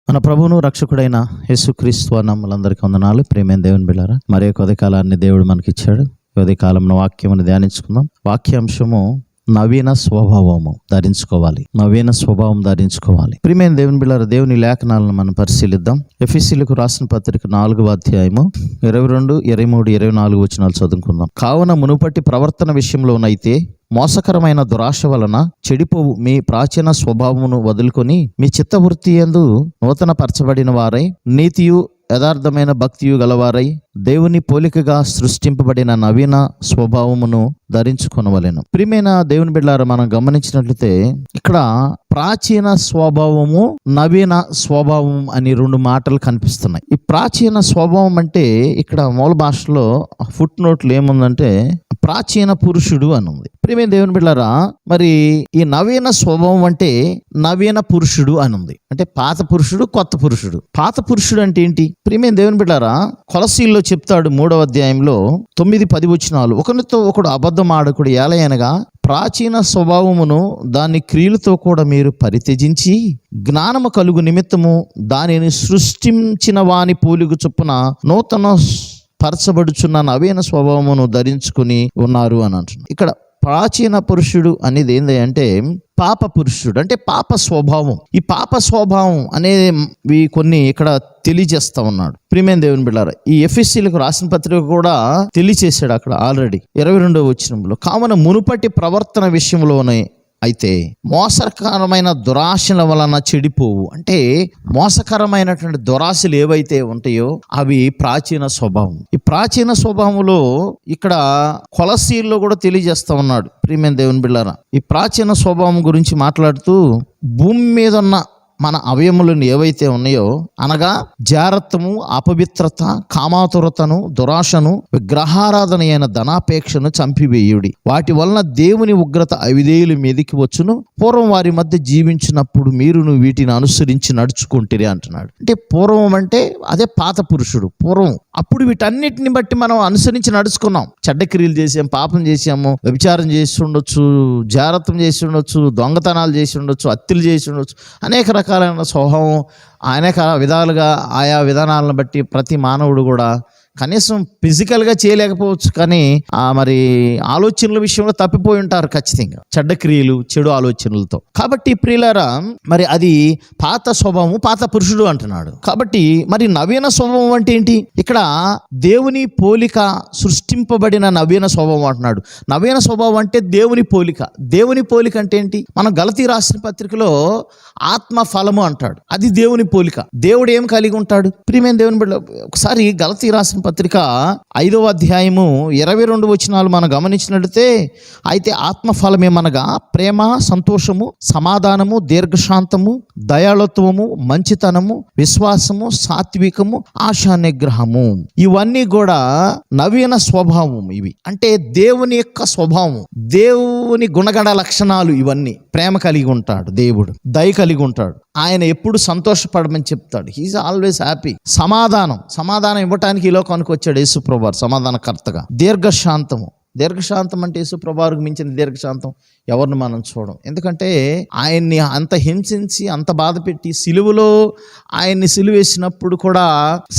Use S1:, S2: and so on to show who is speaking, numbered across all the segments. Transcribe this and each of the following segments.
S1: మన ప్రభువును రక్షకుడైన యేసుక్రీస్తు నామములందరికీ వందనాలు. ప్రేమైన దేవుని బిడ్డలారా, మరి యొక్క ఉదయకాలాన్ని దేవుడు మనకిచ్చాడు. ఈ ఉదయకాలంలో వాక్యమును ధ్యానించుకుందాం. వాక్యాంశము నవీన స్వభావము ధరించుకోవాలి. నవీన స్వభావం ధరించుకోవాలి. ప్రియమైన దేవుని బిడ్డలారా, దేవుని లేఖనాలను మనం పరిశీలిద్దాం. ఎఫెసీయులకు రాసిన పత్రిక 4వ అధ్యాయము 22, 23, 24 వచనాలు చదువుకుందాం. కావున మునుపటి ప్రవర్తన విషయంలోనైతే మోసకరమైన దురాశ వలన చెడిపోవు మీ ప్రాచీన స్వభావమును వదులుకొని మీ చిత్తవృత్తి యందు నూతన పరచబడిన వారై నీతియు యథార్థమైన భక్తియు గలవారై దేవుని పోలికగా సృష్టింపబడిన నవీన స్వభావమును ధరించుకొనవలెను. ప్రియమైన దేవుని బిడ్డలారా, మనం గమనించినట్లయితే ఇక్కడ ప్రాచీన స్వభావము, నవీన స్వభావం అని రెండు మాటలు కనిపిస్తున్నాయి. ఈ ప్రాచీన స్వభావం అంటే ఇక్కడ మూల భాషలో ఫుట్ నోట్లు ఏముందంటే ప్రాచీన పురుషుడు అని ఉంది. ప్రియమైన దేవుని బిడ్డలారా, మరి ఈ నవీన స్వభావం అంటే నవీన పురుషుడు అని ఉంది. అంటే పాత పురుషుడు, కొత్త పురుషుడు. పాత పురుషుడు అంటే ఏంటి? ప్రియమైన దేవుని బిడ్డలారా, కొలసీల్లో చెప్తాడు 3వ అధ్యాయంలో 9-10 వచనాలు. ఒకరితో ఒకడు అబద్ధం ఆడకుడు ఏలయనగా ప్రాచీన స్వభావమును దాని క్రియలతో కూడా మీరు పరిత్యజించి జ్ఞానము కలుగు నిమిత్తము దానిని సృష్టించిన వాని పోలిక చొప్పున నూతన పరచబడుచున్న నవీన స్వభావమును ధరించుకుని ఉన్నారు అని అంటున్నారు. ఇక్కడ ప్రాచీన పురుషుడు అనేది ఏంటంటే పాప పురుషుడు, అంటే పాప స్వభావం. ఈ పాప స్వభావం అనేది కొన్ని ఇక్కడ తెలియజేస్తా ఉన్నాడు. ప్రియమైన దేవుని బిడ్డలారా, ఈ ఎఫెసీయులకు రాసిన పత్రిక కూడా తెలియచేశాడు అక్కడ ఆల్రెడీ 22వ వచనంలో. కావున మునుపటి ప్రవర్తన విషయంలోనే అయితే మోసకరమైన దురాశల వలన చెడిపోవు. అంటే మోసకరమైనటువంటి దురాశలు ఏవైతే ఉంటాయో అవి ప్రాచీన స్వభావం. ఈ ప్రాచీన స్వభావంలో ఇక్కడ కొలసీల్లో కూడా తెలియజేస్తా ఉన్నాడు. ప్రియమైన దేవుని బిడ్డలారా, ఈ ప్రాచీన స్వభావం గురించి మాట్లాడుతూ భూమి మీద ఉన్న మన అవయములను ఏవైతే ఉన్నాయో అనగా జారత్వము, అపవిత్రత, కామాతురతను, దురాశను, విగ్రహారాధన అయిన ధనాపేక్షను చంపివేయుడి. వాటి వలన దేవుని ఉగ్రత అవిధేయుల మీదికి వచ్చును. పూర్వం వారి మధ్య జీవించినప్పుడు మీరును వీటిని అనుసరించి నడుచుకుంటారే అంటున్నాడు. అంటే పూర్వం అంటే అదే పాత పురుషుడు. పూర్వం అప్పుడు వీటన్నిటిని బట్టి మనం అనుసరించి నడుచుకున్నాం. చెడ్డ క్రియలు చేసాం, పాపం చేసాము, వ్యభిచారం చేసి ఉండొచ్చు, జారత్వం చేసి ఉండొచ్చు, దొంగతనాలు చేసి ఉండొచ్చు, హత్యలు చేసి ఉండొచ్చు. అనేక రకాలైన స్వభావం, అనేక విధాలుగా ఆయా విధానాలను బట్టి ప్రతి మానవుడు కూడా కనీసం ఫిజికల్గా చేయలేకపోవచ్చు, కానీ మరి ఆలోచనల విషయంలో తప్పిపోయి ఉంటారు ఖచ్చితంగా, చెడ్డ క్రియలు, చెడు ఆలోచనలతో. కాబట్టి ప్రియులారా, మరి అది పాత స్వభావం, పాత పురుషుడు అంటున్నాడు. కాబట్టి మరి నవీన స్వభావం అంటే ఏంటి? ఇక్కడ దేవుని పోలిక సృష్టింపబడిన నవీన స్వభావం అంటున్నాడు. నవీన స్వభావం అంటే దేవుని పోలిక. దేవుని పోలిక అంటే ఏంటి? మనం గలతీ రాసిన పత్రికలో ఆత్మ ఫలము అంటాడు. అది దేవుని పోలిక. దేవుడు ఏం కలిగి ఉంటాడు? ప్రియమైన దేవుని బిడ్డ, ఒకసారి గలతీ రాసిన పత్రిక 5వ అధ్యాయము 22 వచనాలు మనం గమనించినట్లయితే, అయితే ఆత్మఫలం ఏమనగా ప్రేమ, సంతోషము, సమాధానము, దీర్ఘశాంతము, దయాళుత్వము, మంచితనము, విశ్వాసము, సాత్వికము, ఆశా నిగ్రహము. ఇవన్నీ కూడా నవీన స్వభావం. ఇవి అంటే దేవుని యొక్క స్వభావం, దేవుని గుణగణ లక్షణాలు. ఇవన్నీ ప్రేమ కలిగి ఉంటాడు దేవుడు, దయ కలిగి ఉంటాడు. ఆయన ఎప్పుడు సంతోషపడమని చెప్తాడు. He is always happy. సమాధానం ఇవ్వటానికి ఈ లోకానికి వచ్చాడు యేసు ప్రభువారు సమాధానకర్తగా. దీర్ఘశాంతం అంటే యేసు ప్రభువారికి మించిన దీర్ఘశాంతం ఎవరిని మనం చూడం. ఎందుకంటే ఆయన్ని అంత హింసించి, అంత బాధ పెట్టి సిలువలో ఆయన్ని సిలువేసినప్పుడు కూడా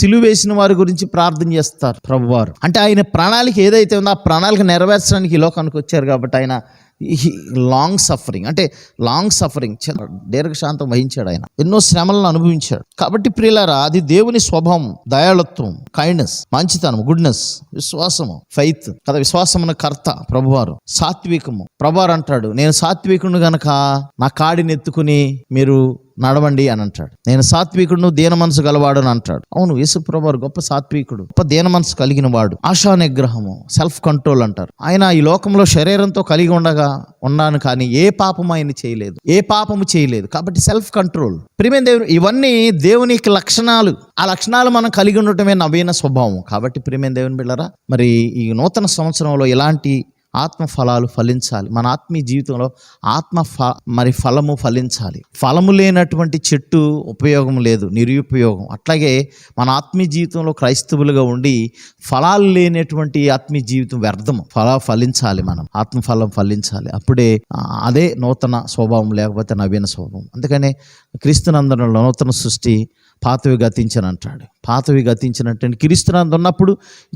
S1: సిలువేసిన వారి గురించి ప్రార్థన చేస్తారు ప్రభువారు. అంటే ఆయన ప్రణాళిక ఏదైతే ఉందో ఆ ప్రణాళిక నెరవేర్చడానికి ఈ లోకానికి వచ్చారు. కాబట్టి ఆయన లాంగ్ సఫరింగ్ దీర్ఘశాంతం వహించాడు. ఆయన ఎన్నో శ్రమలను అనుభవించాడు. కాబట్టి ప్రియులారా, అది దేవుని స్వభావం. దయాళుత్వం, కైండ్నెస్, మంచితనం, గుడ్నెస్, విశ్వాసము, ఫెయిత్ కదా, విశ్వాసమున కర్త ప్రభువారు. సాత్వికము, ప్రభువారు అంటాడు, నేను సాత్వికుడు గనక నా కాడిని ఎత్తుకుని మీరు నడవండి అని అంటాడు. నేను సాత్వికుడును, దీన మనసు గలవాడు అని అంటాడు. అవును, యేసు ప్రభువారు గొప్ప సాత్వికుడు, గొప్ప దీన మనసు కలిగిన వాడు. ఆశా నిగ్రహము, సెల్ఫ్ కంట్రోల్ అంటారు. ఆయన ఈ లోకంలో శరీరంతో కలిగి ఉన్నాను, కానీ ఏ పాపము ఆయన చేయలేదు, ఏ పాపము చేయలేదు. కాబట్టి సెల్ఫ్ కంట్రోల్. ప్రియమైన దేవుడు, ఇవన్నీ దేవుని లక్షణాలు. ఆ లక్షణాలు మనం కలిగి ఉండటమే నవీన స్వభావం. కాబట్టి ప్రియమైన దేవుని బిడ్డలారా, మరి ఈ నూతన సంవత్సరంలో ఇలాంటి ఆత్మ ఫలాలు ఫలించాలి. మన ఆత్మీయ జీవితంలో మరి ఫలము ఫలించాలి. ఫలము లేనటువంటి చెట్టు ఉపయోగం లేదు, నిరుపయోగం. అట్లాగే మన ఆత్మీయ జీవితంలో క్రైస్తవులుగా ఉండి ఫలాలు లేనటువంటి ఆత్మీయ జీవితం వ్యర్థము. ఫలించాలి, మనం ఆత్మఫలం ఫలించాలి. అప్పుడే అదే నూతన స్వభావం, లేకపోతే నవీన స్వభావం. అందుకనే క్రీస్తునందులో నూతన సృష్టి, పాతవి గతించనంటాడు. పాతవి గతించినట్టు క్రీస్తునందు ఉన్నప్పుడు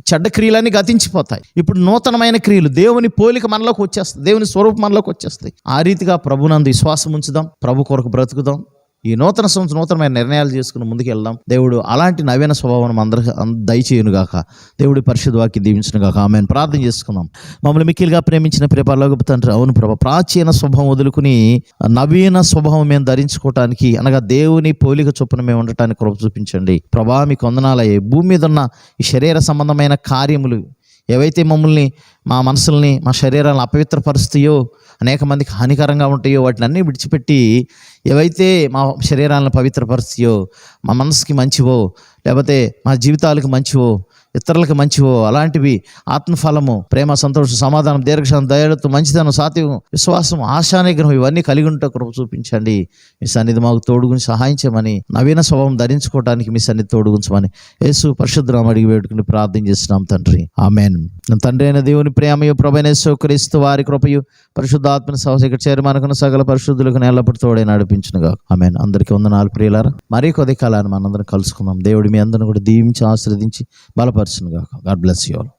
S1: చెడ్డ క్రియలన్నీ గతించిపోతాయి. ఇప్పుడు నూతనమైన క్రియలు, దేవుని పోలిక మనలోకి వచ్చేస్తాయి, దేవుని స్వరూపం మనలోకి వచ్చేస్తాయి. ఆ రీతిగా ప్రభునందు విశ్వాసం ఉంచుదాం, ప్రభు కొరకు బ్రతుకుదాం. ఈ నూతన సంవత్సరం నూతనమైన నిర్ణయాలు చేసుకుని ముందుకు వెళ్దాం. దేవుడు అలాంటి నవీన స్వభావం అందరికీ దయచేయునుగాక. దేవుడి పరిశుద్ధ వాక్యం దీవించునుగాక. ఆమేన్. ప్రార్థన చేసుకుందాం. మమ్మల్ని మిక్కిలిగా ప్రేమించిన ప్రియ పరలోకపు తండ్రి, అవును ప్రభా, ప్రాచీన స్వభావం వదులుకుని నవీన స్వభావం మేము ధరించుకోవటానికి, అనగా దేవుని పోలిక చొప్పున మేము ఉండటానికి కృప చూపించండి ప్రభా. మీకు వందనాలయ్యే. భూమి మీద ఉన్న ఈ శరీర సంబంధమైన కార్యములు ఏవైతే మమ్మల్ని, మా మనసుల్ని, మా శరీరాలను అపవిత్రపరుస్తాయో, అనేక మందికి హానికరంగా ఉంటాయో, వాటిని అన్నీ విడిచిపెట్టి ఏవైతే మా శరీరాలను పవిత్రపరుస్తాయో, మా మనసుకి మంచివో, లేకపోతే మా జీవితాలకు మంచివో, ఇతరులకు మంచివో, అలాంటివి ఆత్మఫలము, ప్రేమ, సంతోషం, సమాధానం, దీర్ఘశాంతం, దయతో, మంచితనం, సాత్వికం, విశ్వాసం, ఆశానిగ్రహం ఇవన్నీ కలిగి ఉంటే కృప చూపించండి. మీ సన్నిధి మాకు తోడుగుని సహాయం చేయమని, నవీన స్వభావం ధరించుకోవడానికి మీ సన్నిధి తోడుగుంచమని యేసు పరిశుద్ధ నామమున అడిగి వేడుకుని ప్రార్థన చేస్తున్నాం తండ్రి. ఆమేన్. తండ్రి అయిన దేవుని ప్రేమయు ప్రభువైన యేసు క్రీస్తు వారి కృపయు పరిశుద్ధాత్మ సహవాసం చేరమనుకున్న సకల పరిశుద్ధులకు ఎల్లప్పుడూ తోడై నడిపించునుగాక. ఆమేన్. అందరికీ వందనాలు ప్రియులారా. మరీ కొద్ది కాలాన్ని మనందరం కలుసుకుందాం. దేవుడు మీ అందరిని కూడా దీవించి ఆశీర్వదించి బలపరచునుగాక. God bless you all.